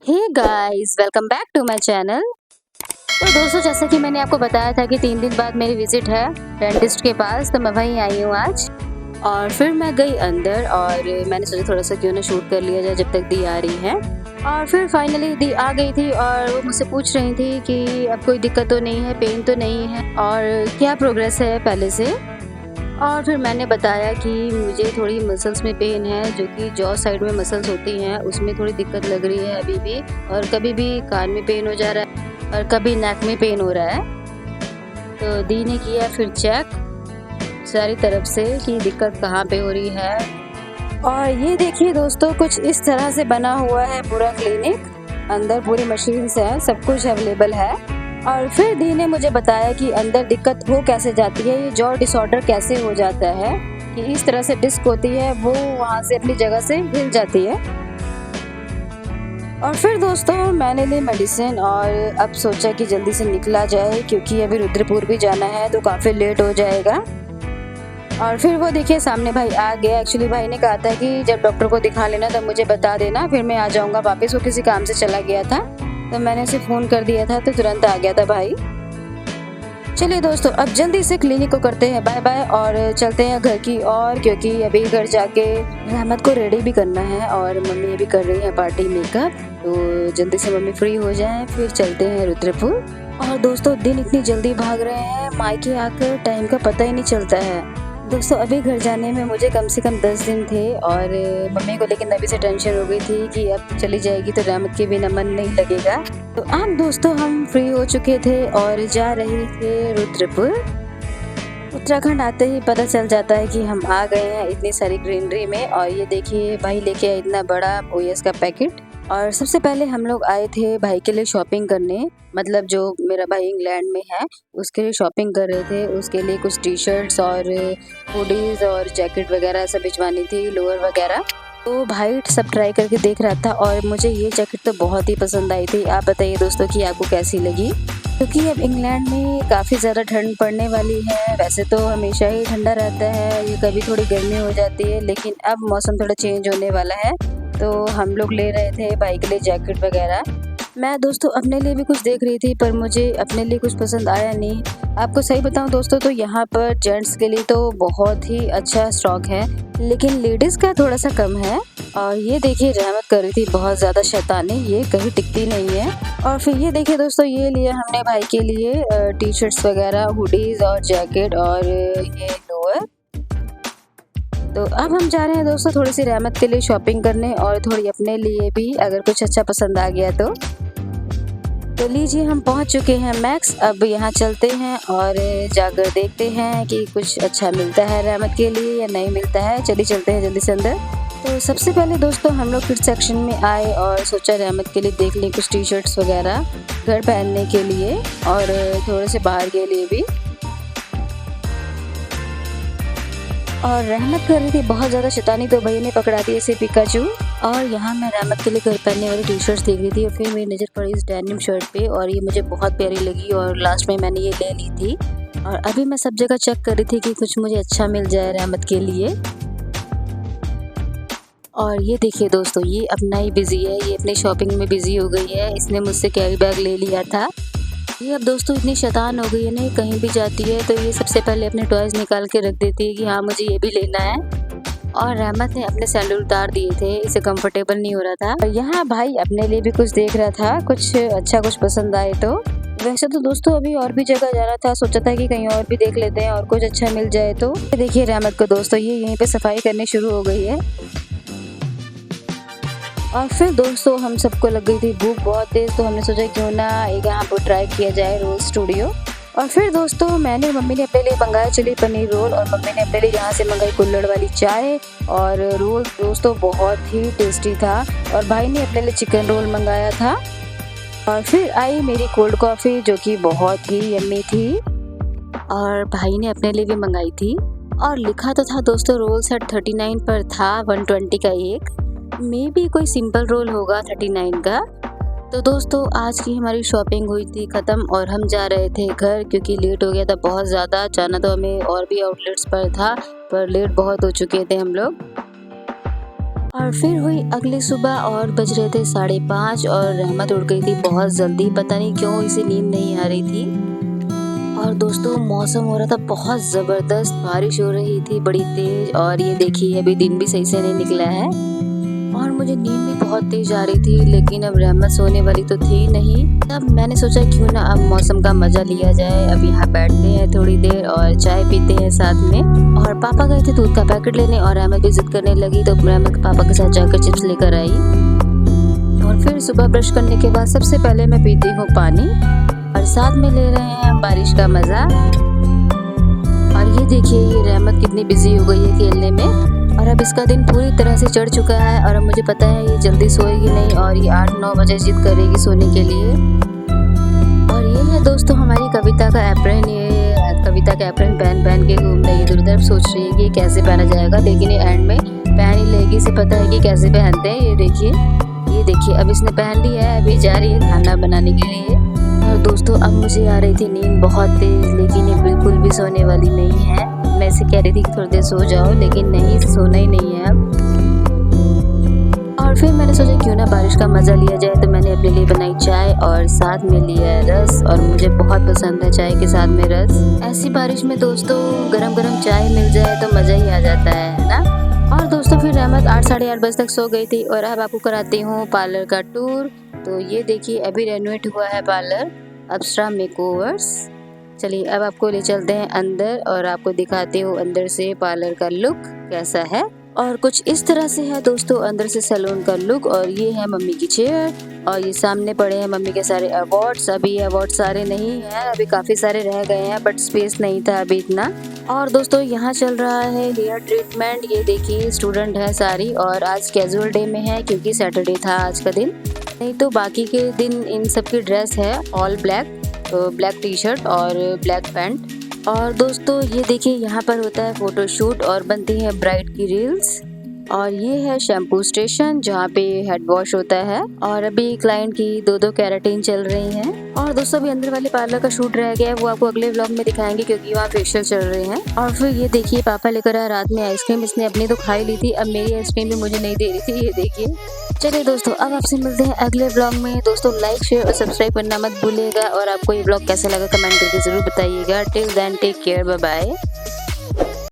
Hey guys, welcome back to my channel. तो दोस्तों, जैसा कि मैंने आपको बताया था कि 3 दिन बाद मेरी विजिट है डेंटिस्ट के पास, तो मैं वहीं आई हूँ आज। और फिर मैं गई अंदर और मैंने सोचा थोड़ा सा क्यों ना शूट कर लिया जाए जब तक दी आ रही है। और फिर फाइनली दी आ गई थी और वो मुझसे पूछ रही थी कि अब कोई दिक्कत तो नहीं है, पेन तो नहीं है और क्या प्रोग्रेस है पहले से। और फिर मैंने बताया कि मुझे थोड़ी मसल्स में पेन है, जो कि जॉ साइड में मसल्स होती हैं उसमें थोड़ी दिक्कत लग रही है अभी भी, और कभी भी कान में पेन हो जा रहा है और कभी नेक में पेन हो रहा है। तो दी ने किया फिर चेक सारी तरफ से कि दिक्कत कहाँ पे हो रही है। और ये देखिए दोस्तों, कुछ इस तरह से बना हुआ है पूरा क्लिनिक। अंदर पूरी मशीन्स है, सब कुछ अवेलेबल है। और फिर दी ने मुझे बताया कि अंदर दिक्कत हो कैसे जाती है, ये जॉ डिसऑर्डर कैसे हो जाता है, कि इस तरह से डिस्क होती है वो वहाँ से अपनी जगह से हिल जाती है। और फिर दोस्तों मैंने ली मेडिसिन और अब सोचा कि जल्दी से निकला जाए, क्योंकि अभी रुद्रपुर भी जाना है तो काफ़ी लेट हो जाएगा। और फिर वो देखिए सामने भाई आ गया। एक्चुअली भाई ने कहा था कि जब डॉक्टर को दिखा लेना तब मुझे बता देना, फिर मैं आ जाऊँगा वापस। वो किसी काम से चला गया था तो मैंने उसे फ़ोन कर दिया था तो तुरंत आ गया था भाई। चलिए दोस्तों, अब जल्दी से क्लिनिक को करते हैं बाय बाय और चलते हैं घर की ओर, क्योंकि अभी घर जाके रहमत को रेडी भी करना है और मम्मी भी कर रही है पार्टी मेकअप। तो जल्दी से मम्मी फ्री हो जाए फिर चलते हैं रुद्रपुर। और दोस्तों दिन इतनी जल्दी भाग रहे हैं, मायके आकर टाइम का पता ही नहीं चलता है। दोस्तों अभी घर जाने में मुझे कम से कम 10 दिन थे और मम्मी को लेकिन अभी से टेंशन हो गई थी कि अब चली जाएगी तो रहमत के बिना मन नहीं लगेगा। तो अब दोस्तों हम फ्री हो चुके थे और जा रहे थे रुद्रपुर। उत्तराखंड आते ही पता चल जाता है कि हम आ गए हैं इतनी सारी ग्रीनरी में। और ये देखिए भाई लेके आया इतना बड़ा ओएस का पैकेट। और सबसे पहले हम लोग आए थे भाई के लिए शॉपिंग करने, मतलब जो मेरा भाई इंग्लैंड में है उसके लिए शॉपिंग कर रहे थे। उसके लिए कुछ टी शर्ट्स और हुडीज और जैकेट वगैरह सब भिजवानी थी, लोअर वगैरह। तो भाई सब ट्राई करके देख रहा था और मुझे ये जैकेट तो बहुत ही पसंद आई थी। आप बताइए दोस्तों कि आपको कैसी लगी, क्योंकि अब इंग्लैंड में काफ़ी ज़्यादा ठंड पड़ने वाली है। वैसे तो हमेशा ही ठंडा रहता है, ये कभी थोड़ी गर्मी हो जाती है, लेकिन अब मौसम थोड़ा चेंज होने वाला है तो हम लोग ले रहे थे भाई के लिए जैकेट वगैरह। मैं दोस्तों अपने लिए भी कुछ देख रही थी पर मुझे अपने लिए कुछ पसंद आया नहीं। आपको सही बताऊं दोस्तों तो यहाँ पर जेंट्स के लिए तो बहुत ही अच्छा स्टॉक है, लेकिन लेडीज़ का थोड़ा सा कम है। और ये देखिए रहमत कर रही थी बहुत ज़्यादा शैतानी, ये कहीं टिकती नहीं है। और फिर ये देखिए दोस्तों, ये लिया हमने भाई के लिए टी शर्ट्स वगैरह, हुडीज़ और जैकेट और ये लोअर। तो अब हम जा रहे हैं दोस्तों थोड़ी सी रहमत के लिए शॉपिंग करने और थोड़ी अपने लिए भी, अगर कुछ अच्छा पसंद आ गया तो लीजिए हम पहुंच चुके हैं मैक्स। अब यहाँ चलते हैं और जाकर देखते हैं कि कुछ अच्छा मिलता है रहमत के लिए या नहीं मिलता है। चलिए चलते हैं जल्दी से अंदर। तो सबसे पहले दोस्तों हम लोग किड्स सेक्शन में आए और सोचा रहमत के लिए देख लें कुछ टी शर्ट्स वगैरह घर पहनने के लिए और थोड़े से बाहर के लिए भी। और रहमत कर रही थी बहुत ज़्यादा शैतानी तो भैया ने पकड़ा दी इसे पिकाचू। और यहाँ मैं रहमत के लिए घर पहनने वाली टी शर्ट्स देख रही थी और फिर मेरी नज़र पड़ी इस डेनिम शर्ट पे और ये मुझे बहुत प्यारी लगी और लास्ट में मैंने ये ले ली थी। और अभी मैं सब जगह चेक कर रही थी कि कुछ मुझे अच्छा मिल जाए रहमत के लिए। और ये देखिए दोस्तों, ये अपना ही बिजी है, ये अपनी शॉपिंग में बिजी हो गई है। इसने मुझसे कैरी बैग ले लिया था। ये अब दोस्तों इतनी शैतान हो गई है ना, कहीं भी जाती है तो ये सबसे पहले अपने टॉयज निकाल के रख देती है कि हाँ मुझे ये भी लेना है। और रहमत ने अपने सैंडल उतार दिए थे, इसे कंफर्टेबल नहीं हो रहा था। और यहाँ भाई अपने लिए भी कुछ देख रहा था, कुछ अच्छा कुछ पसंद आए तो। वैसे तो दोस्तों अभी और भी जगह जाना था, सोचा था कि कहीं और भी देख लेते हैं और कुछ अच्छा मिल जाए तो। देखिए रहमत को दोस्तों ये यहीं पे सफाई करनी शुरू हो गई है। और फिर दोस्तों हम सबको लग गई थी भूख बहुत तेज़, तो हमने सोचा क्यों ना एक यहाँ पर ट्राई किया जाए रोल स्टूडियो। और फिर दोस्तों मैंने मम्मी ने अपने लिए मंगाया चिली पनीर रोल और मम्मी ने अपने लिए यहाँ से मंगाई कुल्हड़ वाली चाय और रोल दोस्तों बहुत ही टेस्टी था। और भाई ने अपने लिए चिकन रोल मंगाया था। और फिर आई मेरी कोल्ड कॉफ़ी जो कि बहुत ही यम्मी थी और भाई ने अपने लिए भी मंगाई थी। और लिखा तो था दोस्तों रोल सेट 39 पर था, 120 का एक, मे भी कोई सिंपल रोल होगा 39 का। तो दोस्तों आज की हमारी शॉपिंग हुई थी ख़त्म और हम जा रहे थे घर, क्योंकि लेट हो गया था बहुत ज़्यादा। जाना तो हमें और भी आउटलेट्स पर था पर लेट बहुत हो चुके थे हम लोग। और फिर हुई अगली सुबह और बज रहे थे 5:30 और रहमत उठ गई थी बहुत जल्दी, पता नहीं क्यों इसे नींद नहीं आ रही थी। और दोस्तों मौसम हो रहा था बहुत ज़बरदस्त, बारिश हो रही थी बड़ी तेज़ और ये देखिए अभी दिन भी सही से नहीं निकला है और मुझे नींद भी बहुत तेज़ आ रही थी, लेकिन अब रहमत सोने वाली तो थी नहीं। तब मैंने सोचा क्यों ना अब मौसम का मज़ा लिया जाए, अब यहाँ बैठते हैं थोड़ी देर और चाय पीते हैं साथ में। और पापा गए थे दूध का पैकेट लेने और रहमत भी जिद करने लगी, तो रहमत पापा के साथ जाकर चिप्स लेकर आई। और फिर सुबह ब्रश करने के बाद सबसे पहले मैं पीती हूँ पानी और साथ में ले रहे हैं बारिश का मज़ा। और ये देखिए ये रहमत कितनी बिजी हो गई है खेलने में और अब इसका दिन पूरी तरह से चढ़ चुका है और अब मुझे पता है ये जल्दी सोएगी नहीं और ये 8-9 बजे जिद करेगी सोने के लिए। और ये है दोस्तों हमारी कविता का एप्रन, ये कविता का एप्रन पहन के घूम रही है इधर उधर, सोच रही है कि कैसे पहना जाएगा, लेकिन ये एंड में पहन ही लेगी, इसे पता है कि कैसे पहनते हैं। ये देखिए अब इसने पहन ली है, अभी जा रही है खाना बनाने के लिए। और दोस्तों अब मुझे आ रही थी नींद बहुत तेज़, लेकिन ये बिल्कुल भी सोने वाली नहीं है। मैं इसे कह रही थी कि थोड़ी देर सो जाओ, लेकिन नहीं, सोना ही नहीं है अब। और फिर मैंने सोचा क्यों ना बारिश का मज़ा लिया जाए, तो मैंने अपने लिए बनाई चाय और साथ में लिया है रस, और मुझे बहुत पसंद है चाय के साथ में रस। ऐसी बारिश में दोस्तों गरम गरम चाय मिल जाए तो मज़ा ही आ जाता है ना। और दोस्तों फिर रहमत 8-8:30 बजे तक सो गई थी और अब आपको कराती हूँ पार्लर का टूर। तो ये देखिए अभी रेनोवेट हुआ है पार्लर अप्सरा मेकओवर्स। चलिए अब आपको ले चलते हैं अंदर और आपको दिखाते हूँ अंदर से पार्लर का लुक कैसा है। और कुछ इस तरह से है दोस्तों अंदर से सैलून का लुक। और ये है मम्मी की चेयर और ये सामने पड़े हैं मम्मी के सारे अवार्ड्स। अभी अवार्ड सारे नहीं हैं, अभी काफ़ी सारे रह गए हैं, बट स्पेस नहीं था अभी इतना। और दोस्तों यहाँ चल रहा है हेयर ट्रीटमेंट। ये देखिए स्टूडेंट है सारी और आज कैजुअल डे में है क्योंकि सैटरडे था आज का दिन, नहीं तो बाकी के दिन इन सब की ड्रेस है ऑल ब्लैक, तो ब्लैक टी शर्ट और ब्लैक पैंट। और दोस्तों ये देखिए यहाँ पर होता है फोटोशूट और बनती है ब्राइड की रील्स। और ये है शैम्पू स्टेशन जहाँ पे हेड वॉश होता है और अभी क्लाइंट की 2 कैरेटीन चल रही हैं। और दोस्तों अभी अंदर वाले पार्लर का शूट रह गया है, वो आपको अगले व्लॉग में दिखाएंगे क्योंकि वहाँ फेशियल चल रहे हैं। और फिर ये देखिए पापा लेकर आए रात में आइसक्रीम, इसने अपनी तो खाई ली थी, अब मेरी आइसक्रीम भी मुझे नहीं दे रही थी, ये देखिए। चलिए दोस्तों अब आपसे मिलते हैं अगले व्लॉग में। दोस्तों लाइक शेयर और सब्सक्राइब करना मत भूलिएगा और आपको ये व्लॉग कैसा लगा कमेंट करके जरूर बताइएगा। Till then take care, bye bye.